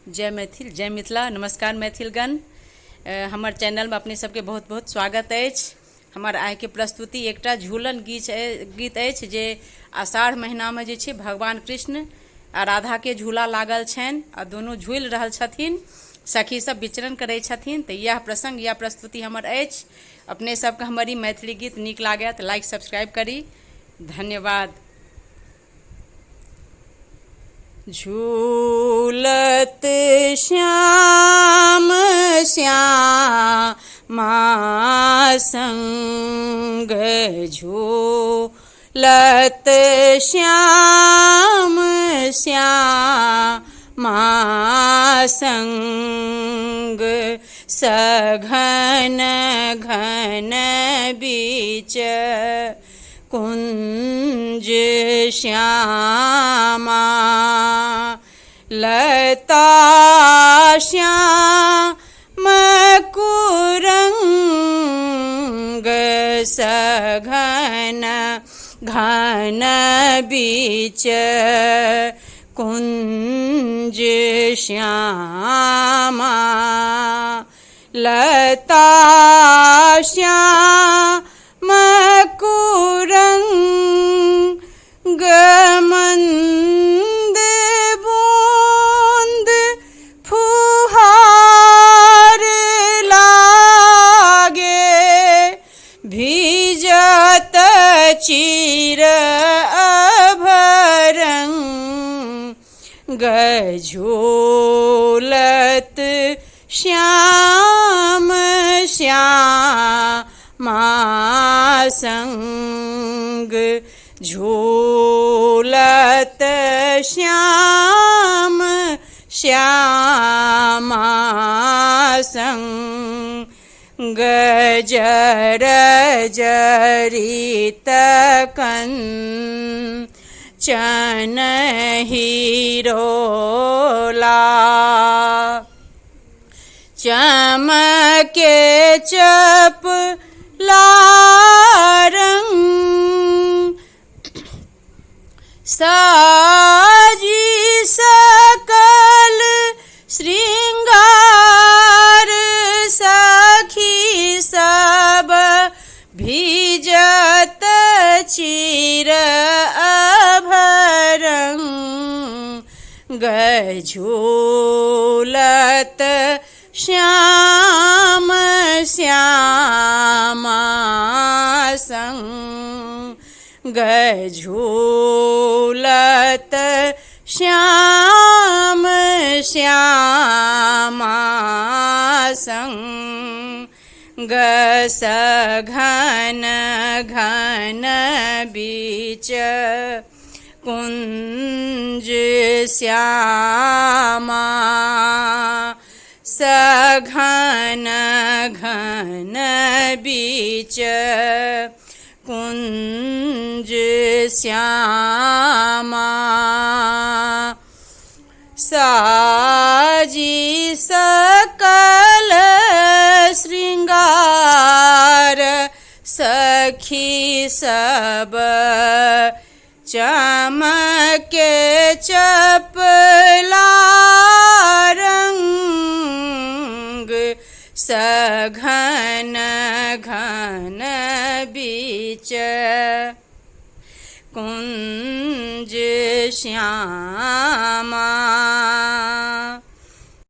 जय मैथिल, जय मिथिला। नमस्कार मैथिलगण। हमर चैनल में अपने सबके बहुत बहुत स्वागत अछि। हमर आइ के प्रस्तुति एकटा झूलन गीत अछि जे आषाढ़ महीना में जे छै भगवान कृष्ण आ राधा के झूला लागल छनि आ दुनू झूलि रहल छथिन। सखी सब विचरण करै छथिन। तऽ यह प्रसंग यह प्रस्तुति हमर अछि। अपने सबके हमर ई मैथिली गीत नीक लागय तऽ लाइक सब्सक्राइब करी। धन्यवाद। झूलत श्याम श्यामा संग झूलत श्याम श्यामा संग सघन घन बीच कुंज श्यामा लता श्याम कुरंग सघन घन बीच कुंज श्यामा लता श्याम कुरंग मंद बूंद फुहार लागे भीजत चिर अभरंग झूलत श्याम श्यामा संग झूलत श्याम श्यामा संग जर जरित कंचन हिरोला चमके चपलारंग साजी सकल श्रृंगार सखी सब भीजत चिर अभरंग झूलत श्याम श्यामा संग झूलत श्याम श्यामा संग सघन घन बीच कुंज श्यामा सघन घन बीच कुंज श्यामा साजी सकल श्रृंगार सखी सब चमके चपलारंग सघन घन बीच कुंज श्यामा